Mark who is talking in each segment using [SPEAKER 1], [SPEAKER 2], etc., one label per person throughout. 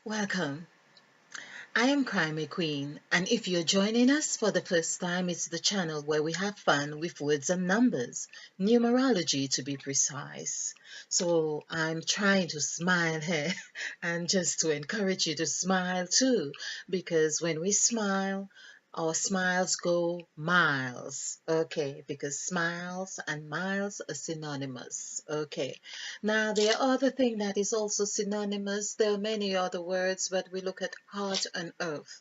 [SPEAKER 1] Welcome. I am Crimey Queen, and if you're joining us for the first time, it's the channel where we have fun with words and numbers, numerology to be precise. So I'm trying to smile here and just to encourage you to smile too, because when we smile, our smiles go miles. Okay, because smiles and miles are synonymous. Okay. Now, there are other thing that is also synonymous. There are many other words, but we look at heart and earth.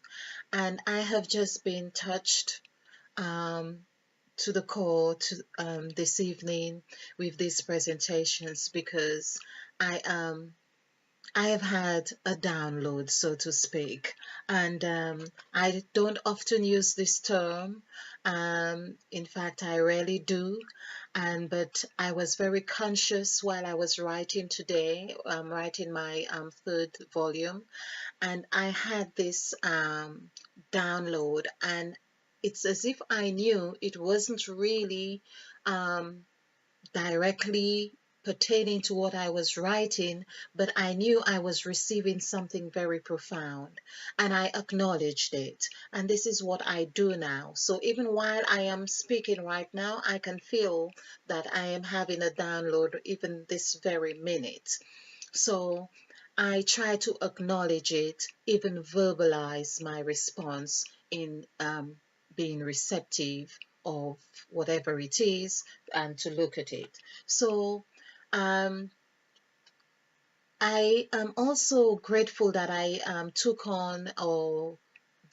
[SPEAKER 1] And I have just been touched um, to the core this evening with these presentations because I I have had a download, so to speak, and I don't often use this term. In fact, I rarely do. But I was very conscious while I was writing today, writing my third volume, and I had this download, and it's as if I knew it wasn't really um, directly pertaining to what I was writing, but I knew I was receiving something very profound and I acknowledged it. And this is what I do now. So even while I am speaking right now, I can feel that I am having a download even this very minute. So I try to acknowledge it, even verbalize my response in being receptive of whatever it is and to look at it. So um, I am also grateful that I took on or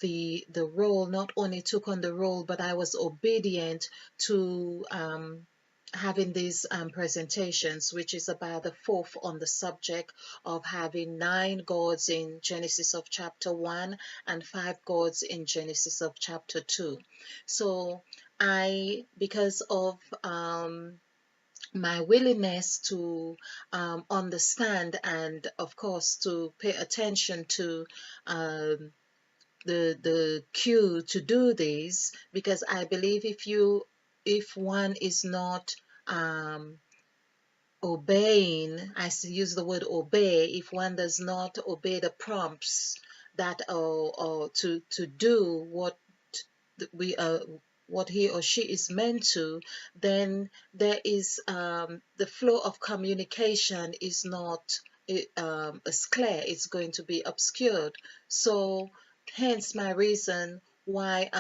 [SPEAKER 1] the role, not only took on the role, but I was obedient to having these presentations, which is about the fourth on the subject of having 9 gods in Genesis of chapter 1 and 5 gods in Genesis of chapter 2. So because of my willingness to understand and, of course, to pay attention to um, the cue to do this, because I believe if one is not um, obeying, use the word obey, if one does not obey the prompts that or to do we what he or she is meant to, then there is the flow of communication is not as clear. It's going to be obscured. So hence my reason why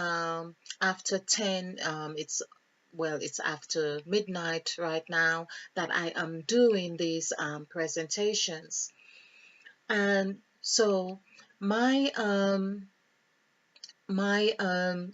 [SPEAKER 1] after 10 it's after midnight right now that I am doing these presentations. And so my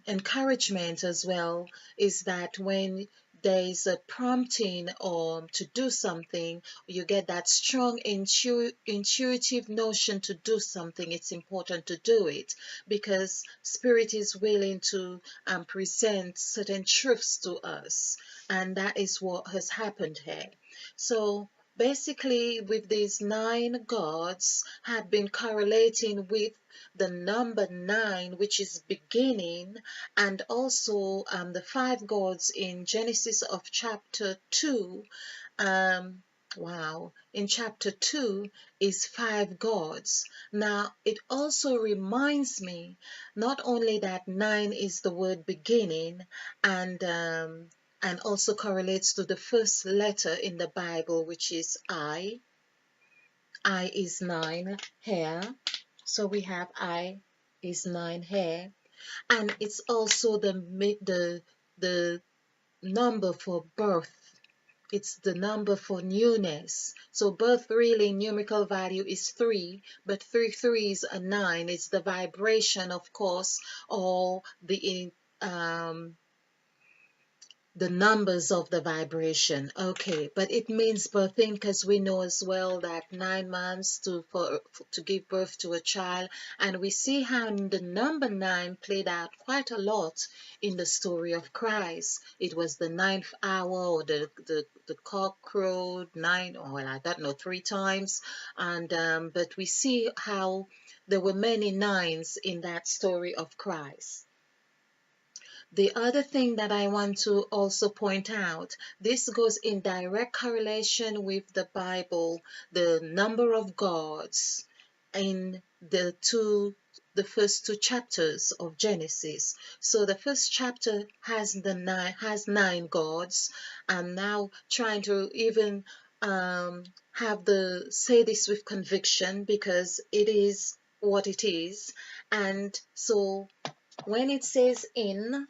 [SPEAKER 1] encouragement as well is that when there is a prompting or to do something, you get that strong intuitive notion to do something, it's important to do it because spirit is willing to present certain truths to us, and that is what has happened here. So basically, with these 9 gods had been correlating with the number 9, which is beginning, and also the 5 gods in Genesis of chapter 2. Um, wow, in chapter 2 is 5 gods. Now, it also reminds me not only that 9 is the word beginning and also correlates to the first letter in the Bible, which is I. I is 9 here. So we have I is 9 here, and it's also the number for birth. It's the number for newness. So birth really numerical value is 3, but 3 threes are 9. It's the vibration, of course, or the numbers of the vibration. Okay, but it means birthing because we know as well that 9 months to give birth to a child, and we see how the number 9 played out quite a lot in the story of Christ. It was the ninth hour, or the cock crowed 9, or well, I don't know, 3 times, and but we see how there were many nines in that story of Christ. The other thing that I want to also point out, this goes in direct correlation with the Bible, the number of gods. in the first two chapters of Genesis. So the first chapter has nine gods. I'm now trying to even have the say this with conviction because it is what it is. And so when it says in,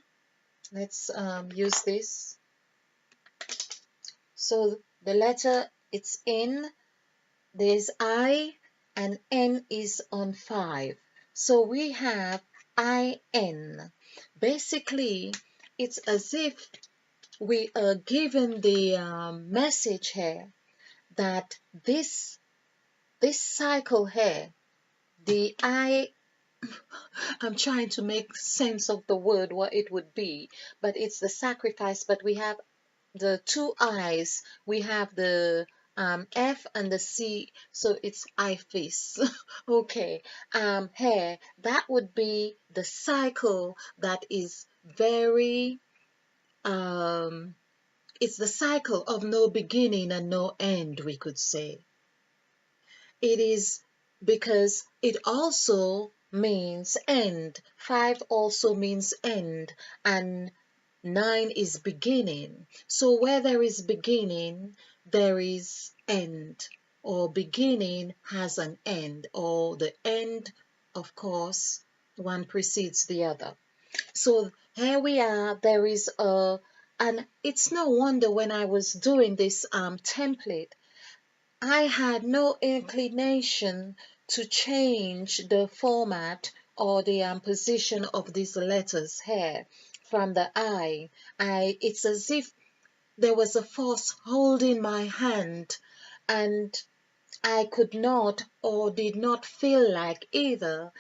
[SPEAKER 1] let's use this. So the letter it's in, there's I, and N is on 5. So we have IN. Basically, it's as if we are given the message here that this cycle here, the I'm trying to make sense of the word, what it would be, but it's the sacrifice. But we have the two I's, we have the F and the C, so it's IFIS. Okay, here, that would be the cycle that is very, um, it's the cycle of no beginning and no end, we could say. It is because it also means end. 5 also means end, and 9 is beginning. So where there is beginning, there is end, or beginning has an end, or the end, of course, one precedes the other. So here we are, there is and it's no wonder when I was doing this template, I had no inclination to change the format or the position of these letters here from the I. It's as if there was a force holding my hand, and I could not or did not feel like either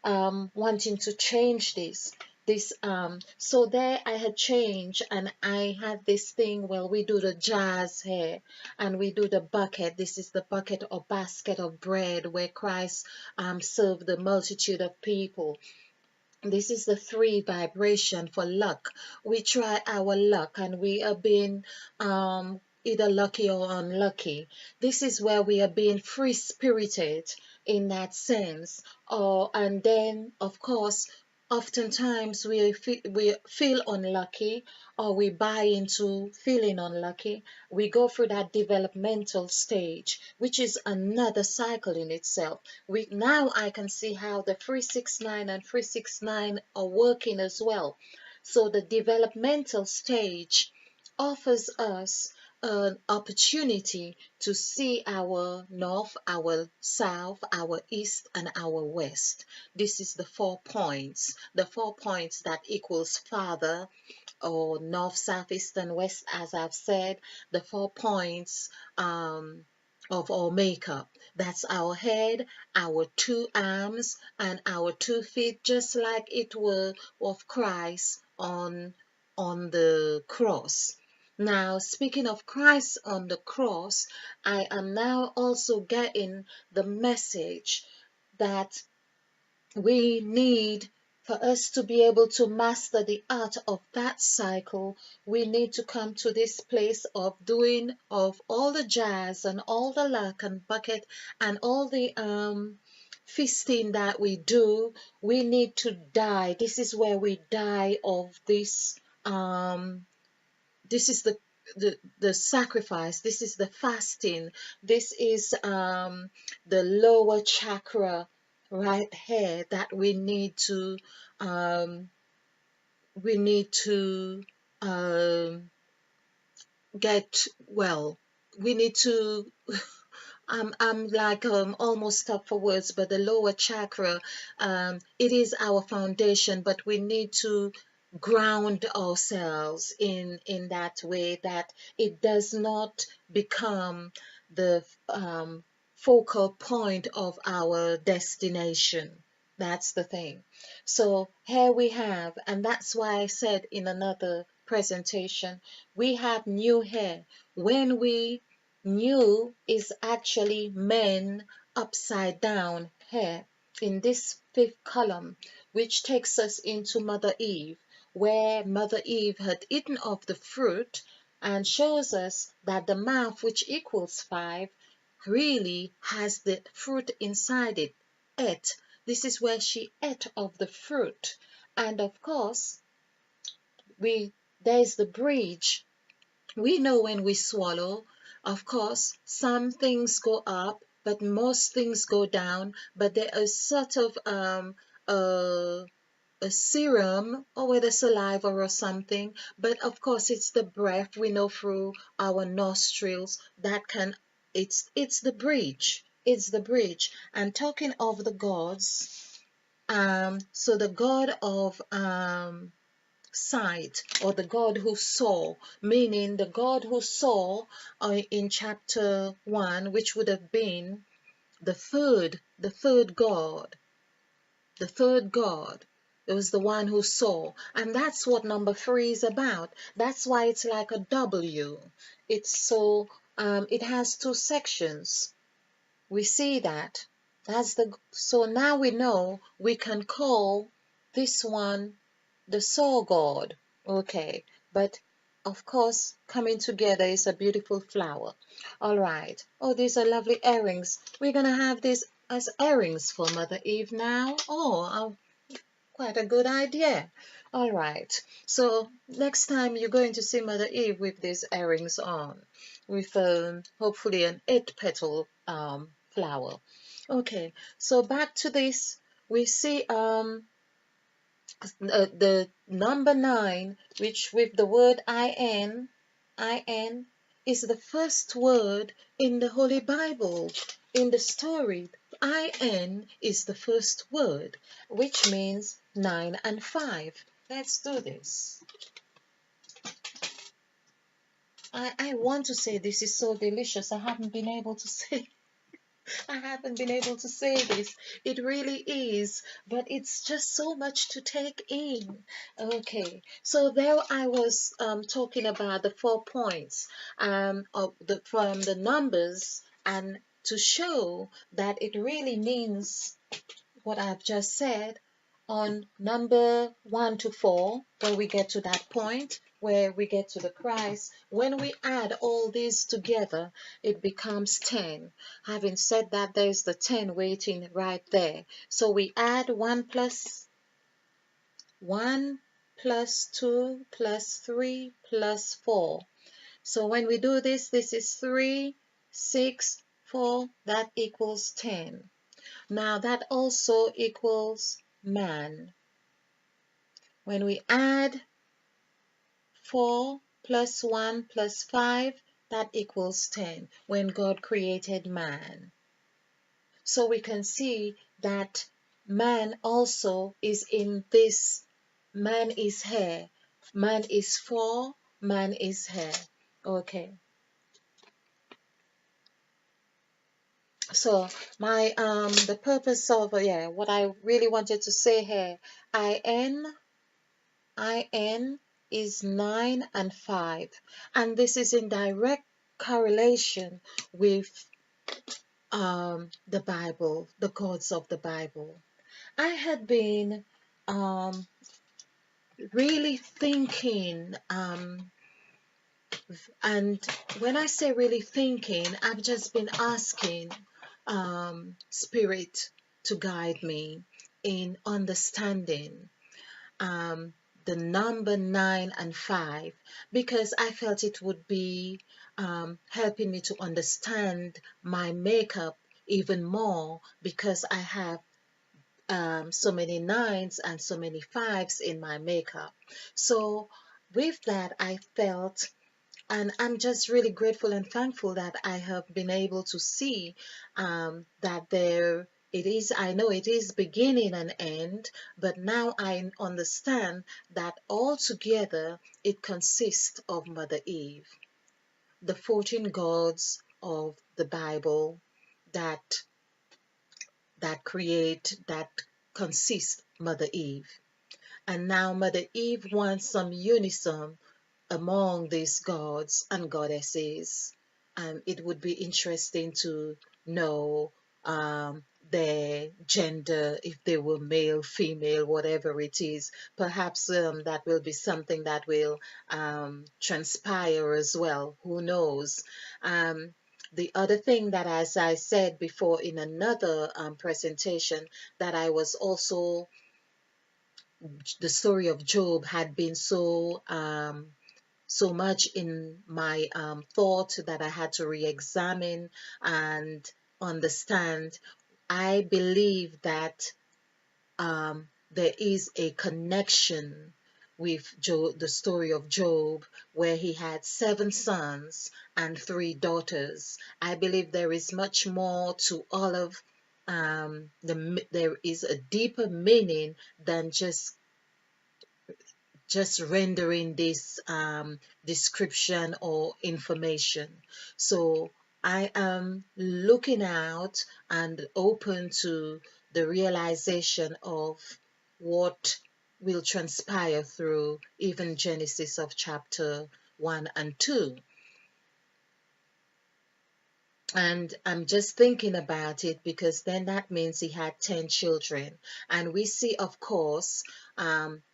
[SPEAKER 1] wanting to change this. So there I had changed, and I had this thing. Well, we do the jazz here, and we do the bucket. This is the bucket or basket of bread where Christ served the multitude of people. This is the 3 vibration for luck. We try our luck, and we are being either lucky or unlucky. This is where we are being free spirited in that sense. And then, of course, oftentimes we feel unlucky, or we buy into feeling unlucky. We go through that developmental stage, which is another cycle in itself. Now I can see how the 369 and 369 are working as well. So the developmental stage offers us an opportunity to see our north, our south, our east, and our west. This is the 4 points that equals father, or north, south, east, and west, as I've said, the 4 points of our makeup. That's our head, our 2 arms, and our 2 feet, just like it were of Christ on the cross. Now, speaking of Christ on the cross, I am now also getting the message that we need, for us to be able to master the art of that cycle, we need to come to this place of doing of all the jazz and all the luck and bucket and all the feasting that we do. We need to die. This is where we die of this. This is the sacrifice. This is the fasting. This is the lower chakra right here that um, we need to um, get well. We need to I'm like almost stuck for words, but the lower chakra, it is our foundation, but we need to ground ourselves in that way that it does not become the focal point of our destination. That's the thing. So here we have, and that's why I said in another presentation, we have new hair. When we new is actually men upside down here in this 5th column, which takes us into Mother Eve, where Mother Eve had eaten of the fruit, and shows us that the mouth, which equals 5, really has the fruit inside it. ate. This is where she ate of the fruit. And of course, we there's the bridge. We know when we swallow, of course, some things go up, but most things go down. But there is sort of a, a serum or with a saliva or something. But of course, it's the breath we know through our nostrils that can. It's the bridge. It's the bridge. And talking of the gods, so the god of sight, or the God who saw, meaning the God who saw in chapter 1, which would have been the third God, the third God. It was the one who saw, and that's what number 3 is about. That's why it's like a W. It's so it has two sections. We see that. So now we know we can call this one the soul god. Okay, but of course, coming together is a beautiful flower. All right. Oh, these are lovely earrings. We're gonna have these as earrings for Mother Eve now. Oh, quite a good idea. All right. So next time you're going to see Mother Eve with these earrings on, with hopefully an 8-petal flower. Okay. So back to this, we see the number 9, which with the word in is the first word in the Holy Bible. In the story, in is the first word, which means 9 and 5. Let's do this. I want to say this is so delicious. I haven't been able to say I haven't been able to say this. It really is, but it's just so much to take in. Okay, so there I was talking about the 4 points from the numbers, and to show that it really means what I've just said. On number 1 to 4, when we get to that point where we get to the Christ, when we add all these together, it becomes 10. Having said that, there's the 10 waiting right there. So we add 1 plus 1 plus 2 plus 3 plus 4. So when we do this, this is 3, 6, 4, that equals 10. Now that also equals man. When we add 4 plus 1 plus 5, that equals 10 when God created man. So we can see that man also is in this. Man is here. Man is 4. Man is here. Okay. So the purpose of what I really wanted to say here, in is 9 and 5, and this is in direct correlation with the Bible, the gods of the Bible. I had been really thinking, and when I say really thinking, I've just been asking Spirit to guide me in understanding um, the number 9 and 5, because I felt it would be helping me to understand my makeup even more, because I have so many 9s and so many 5s in my makeup. So with that, I felt, and I'm just really grateful and thankful that I have been able to see that there it is. I know it is beginning and end, but now I understand that altogether it consists of Mother Eve, the 14 gods of the Bible that that consist Mother Eve. And now Mother Eve wants some unison among these gods and goddesses. It would be interesting to know their gender, if they were male, female, whatever it is. Perhaps that will be something that will transpire as well. Who knows? Um, The other thing that, as I said before in another presentation, that I was also, the story of Job had been so much in my thought that I had to re-examine and understand. I believe that there is a connection with Job, the story of Job, where he had 7 sons and 3 daughters. I believe there is much more to all of there is a deeper meaning than just rendering this description or information. So I am looking out and open to the realization of what will transpire through even Genesis of chapter 1 and 2. And I'm just thinking about it because then that means he had 10 children. And we see, of course,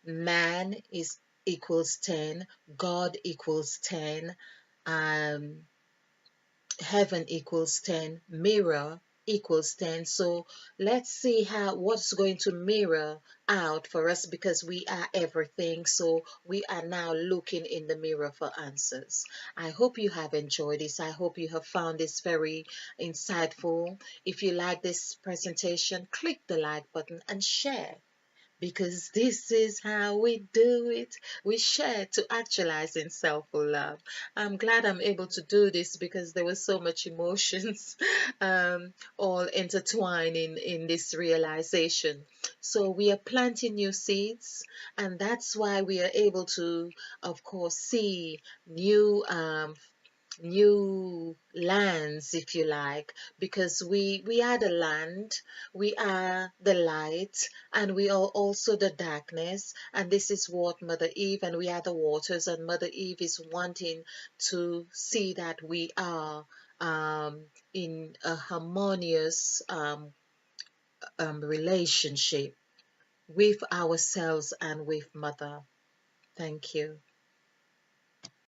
[SPEAKER 1] man is equals 10, God equals 10, um, heaven equals 10, mirror equals 10. So let's see how what's going to mirror out for us, because we are everything. So we are now looking in the mirror for answers. I hope you have enjoyed this. I hope you have found this very insightful. If you like this presentation, click the like button and share, because this is how we do it. We share to actualize in self-love. I'm glad I'm able to do this because there was so much emotions all intertwined in this realization. So we are planting new seeds, and that's why we are able to, of course, see new lands, if you like, because we are the land, we are the light, and we are also the darkness. And this is what Mother Eve, and we are the waters, and Mother Eve is wanting to see that we are in a harmonious relationship with ourselves and with Mother. Thank you.